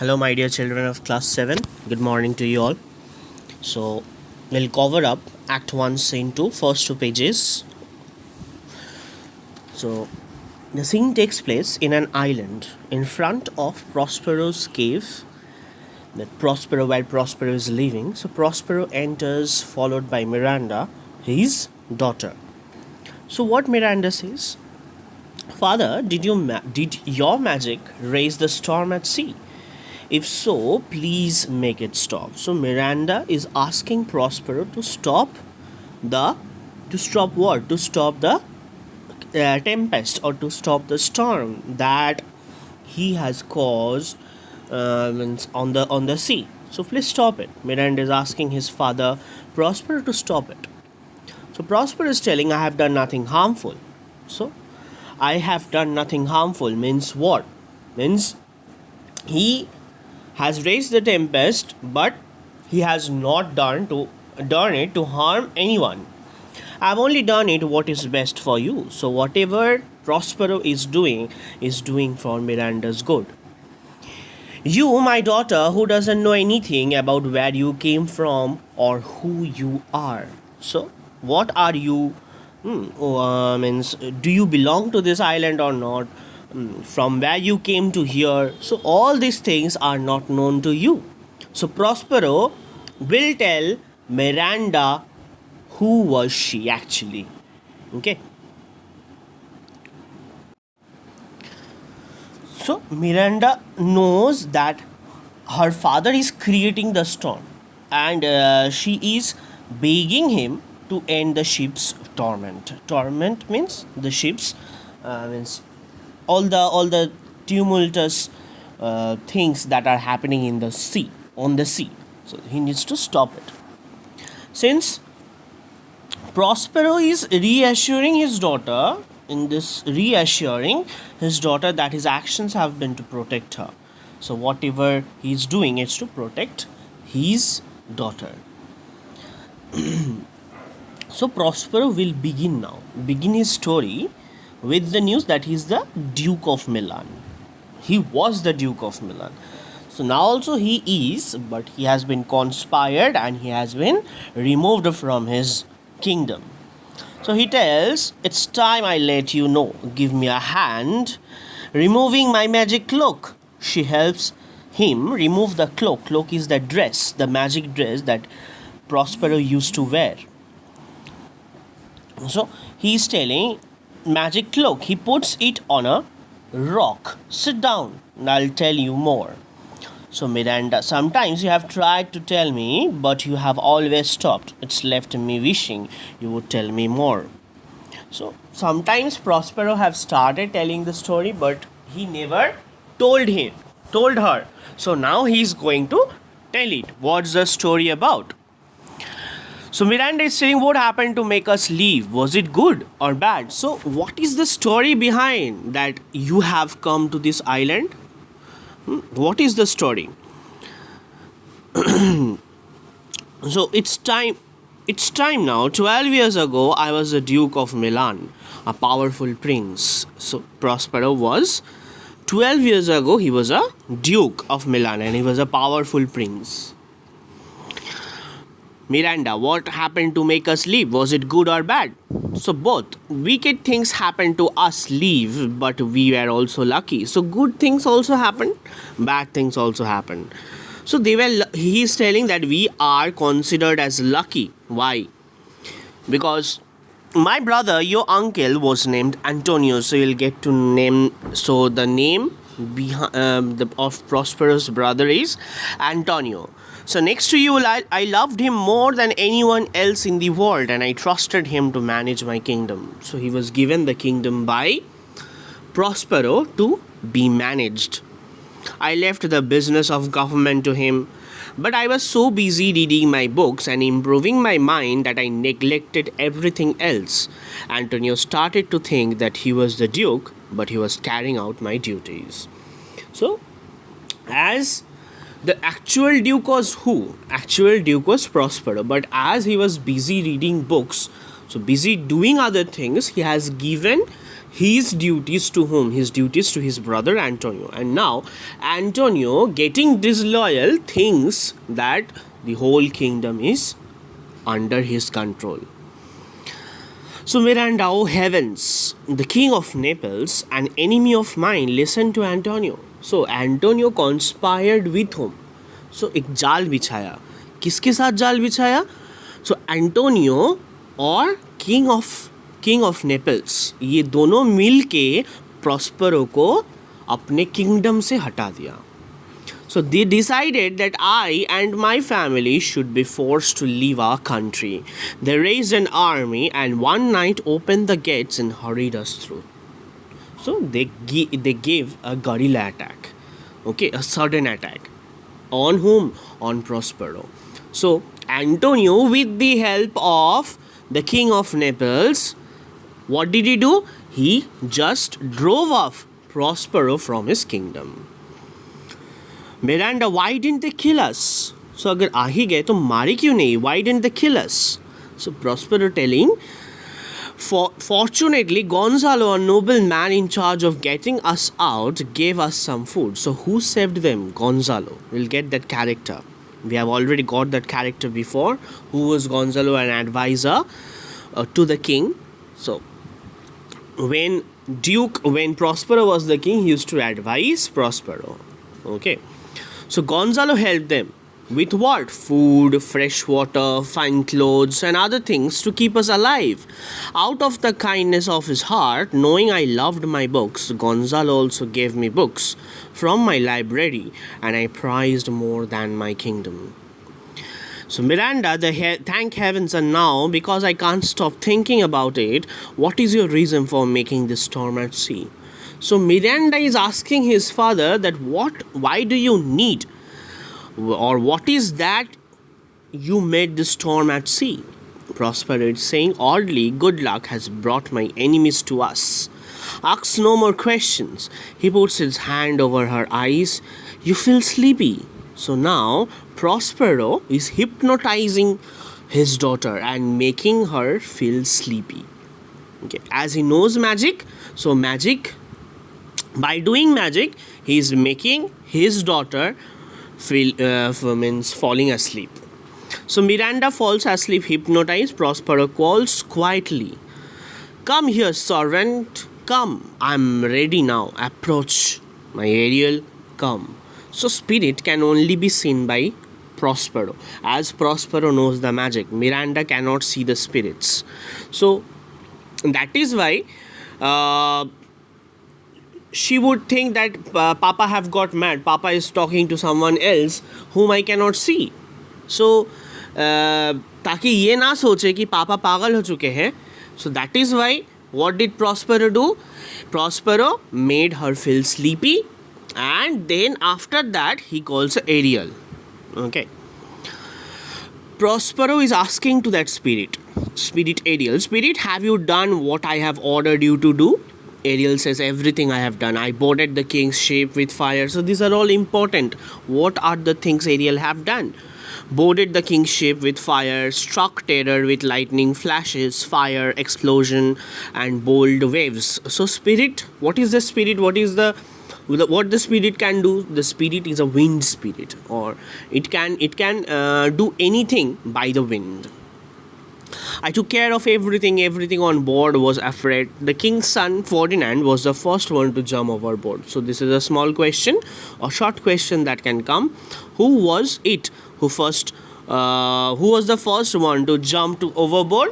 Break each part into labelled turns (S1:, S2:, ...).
S1: Hello, my dear children of class 7. Good morning to you all. So, we'll cover up Act 1, Scene 2, first two pages. So, the scene takes place in an island in front of Prospero's cave. Where Prospero is living. So, Prospero enters, followed by Miranda, his daughter. So, what Miranda says? Father, did your magic raise the storm at sea? If so, please make it stop. So Miranda is asking Prospero to stop the to stop what? To stop the tempest or to stop the storm that he has caused on the sea. So please stop it. Miranda is asking his father Prospero to stop it. So Prospero is telling, I have done nothing harmful. So I have done nothing harmful means what? Means he has raised the tempest, but he has not done it to harm anyone. I've only done it what is best for you. So whatever Prospero is doing for Miranda's good. You, my daughter, who doesn't know anything about where you came from or who you are. So, what are you? Means, do you belong to this island or not? From where you came to here. So, all these things are not known to you. So, Prospero will tell Miranda who was she actually. Okay. So Miranda knows that her father is creating the storm, and she is begging him to end the ship's torment. Torment means the ship's means all the tumultuous things that are happening in the sea on the sea. So he needs to stop it. Since Prospero is reassuring his daughter that his actions have been to protect her. So whatever he's doing is to protect his daughter. So Prospero will begin his story with the news that he's the Duke of Milan. He was the Duke of Milan. So now also he is, but he has been conspired and he has been removed from his kingdom. So he tells, it's time I let you know. Give me a hand. Removing my magic cloak. She helps him remove the cloak. Cloak is the dress, the magic dress that Prospero used to wear. So he's telling, magic cloak. He puts it on a rock. Sit down and I'll tell you more. So Miranda, sometimes you have tried to tell me, but you have always stopped. It's left me wishing you would tell me more. So sometimes Prospero have started telling the story, but he never told her. So now he's going to tell it. What's the story about? So Miranda is saying, what happened to make us leave? Was it good or bad? So what is the story behind that you have come to this island? What is the story? So it's time now. 12 years ago, I was the Duke of Milan, a powerful prince. So Prospero was 12 years ago, he was a Duke of Milan and he was a powerful prince. Miranda, what happened to make us leave? Was it good or bad? So both. Wicked things happened to us leave, but we were also lucky. So good things also happened, bad things also happened. So he's telling that we are considered as lucky. Why? Because my brother, your uncle, was named Antonio. So you'll get to name. So the name of Prospero's brother is Antonio. So next to you, I loved him more than anyone else in the world, and I trusted him to manage my kingdom. So he was given the kingdom by Prospero to be managed. I left the business of government to him, but I was so busy reading my books and improving my mind that I neglected everything else. Antonio started to think that he was the duke, but he was carrying out my duties. So, as the actual duke was who? Actual duke was Prospero, but as he was busy reading books, so busy doing other things, he has given his duties to whom? His duties to his brother Antonio. And now Antonio, getting disloyal, thinks that the whole kingdom is under his control. So Miranda, oh heavens, the king of Naples, an enemy of mine, listen to Antonio. So Antonio conspired with whom? So एक जाल बिछाया. किसके साथ जाल बिछाया? So Antonio और king of Naples, ये दोनों मिल के प्रॉस्पेरो को अपने किंगडम से हटा दिया. So they decided that I and my family should be forced to leave our country. They raised an army and one night opened the gates and hurried us through. So they gave a guerrilla attack, okay, a sudden attack. On whom? On Prospero. So Antonio, with the help of the king of Naples, what did he do? He just drove off Prospero from his kingdom. Miranda, why didn't they kill us? So अगर आ ही गए तो मारे क्यों नहीं? Why didn't they kill us? So Prospero telling, fortunately Gonzalo, a noble man in charge of getting us out, gave us some food. So who saved them? Gonzalo. We'll get that character. We have already got that character before. Who was Gonzalo? An advisor to the king. So when Prospero was the king, he used to advise Prospero. Okay. So Gonzalo helped them with what? Food, fresh water, fine clothes, and other things to keep us alive. Out of the kindness of his heart, knowing I loved my books, Gonzalo also gave me books from my library, and I prized more than my kingdom. So Miranda, thank heavens, and now, because I can't stop thinking about it, what is your reason for making this storm at sea? So Miranda is asking his father that why do you need, or what is that you made the storm at sea? Prospero is saying, oddly, good luck has brought my enemies to us. Ask no more questions. He puts his hand over her eyes. You feel sleepy. So now Prospero is hypnotizing his daughter and making her feel sleepy. Okay, as he knows magic, so by doing magic, he is making his daughter falling asleep. So Miranda falls asleep, hypnotized. Prospero calls quietly, "Come here, servant. Come. I'm ready now. Approach. My Ariel, come." So spirit can only be seen by Prospero. As Prospero knows the magic, Miranda cannot see the spirits. So that is why she would think that Papa have got mad. Papa is talking to someone else whom I cannot see. So ताकि ये ना सोचे कि पापा पागल हो चुके हैं. So that is why what did Prospero do? Prospero made her feel sleepy, and then after that he calls Ariel. Okay. Prospero is asking to that spirit Ariel, "Spirit, have you done what I have ordered you to do?" Ariel says, "Everything I have done. I boarded the king's ship with fire." So these are all important. What are the things Ariel have done? Boarded the king's ship with fire, struck terror with lightning flashes, fire, explosion, and bold waves. So spirit, what is the spirit? What the spirit can do? The spirit is a wind spirit, or it can do anything by the wind. I took care of everything. Everything on board was afraid. The king's son, Ferdinand, was the first one to jump overboard. So this is a small question, a short question that can come. Who was it who was the first one to jump to overboard?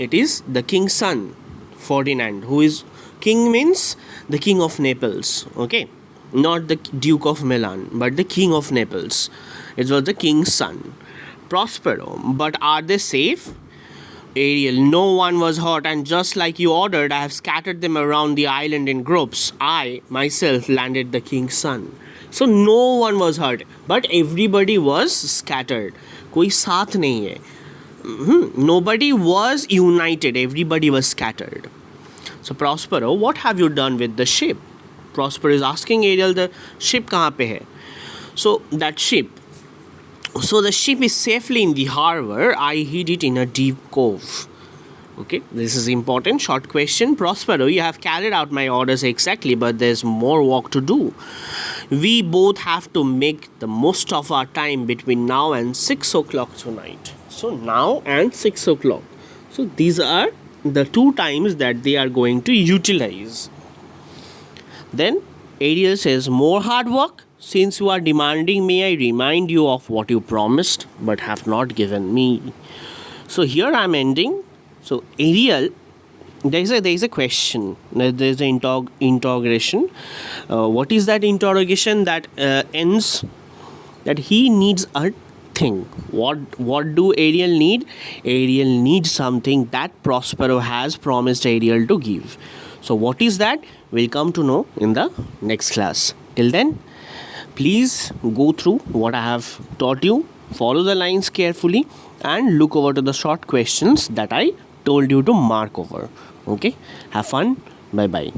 S1: It is the king's son, Ferdinand, who is king, means the king of Naples. Okay, not the Duke of Milan, but the king of Naples. It was the king's son, Prospero. But are they safe? Ariel, no one was hurt, and just like you ordered, I have scattered them around the island in groups. I, myself, landed the king's son. So no one was hurt, but everybody was scattered. कोई साथ नहीं है. Nobody was united. Everybody was scattered. So Prospero, what have you done with the ship? Prospero is asking Ariel, the ship कहाँ पे है? So that ship. So the ship is safely in the harbor. I hid it in a deep cove. Okay, this is important. Short question. Prospero, you have carried out my orders exactly, but there's more work to do. We both have to make the most of our time between now and 6 o'clock tonight. So, now and 6 o'clock. So, these are the two times that they are going to utilize. Then, Ariel says, more hard work. Since you are demanding, may I remind you of what you promised but have not given me. So, here I am ending. So, Ariel, there is a question. There is an interrogation. What is that interrogation that ends that he needs a thing? What do Ariel need? Ariel needs something that Prospero has promised Ariel to give. So, what is that? We'll come to know in the next class. Till then, please go through what I have taught you. Follow the lines carefully and look over to the short questions that I told you to mark over. Okay, have fun. Bye bye.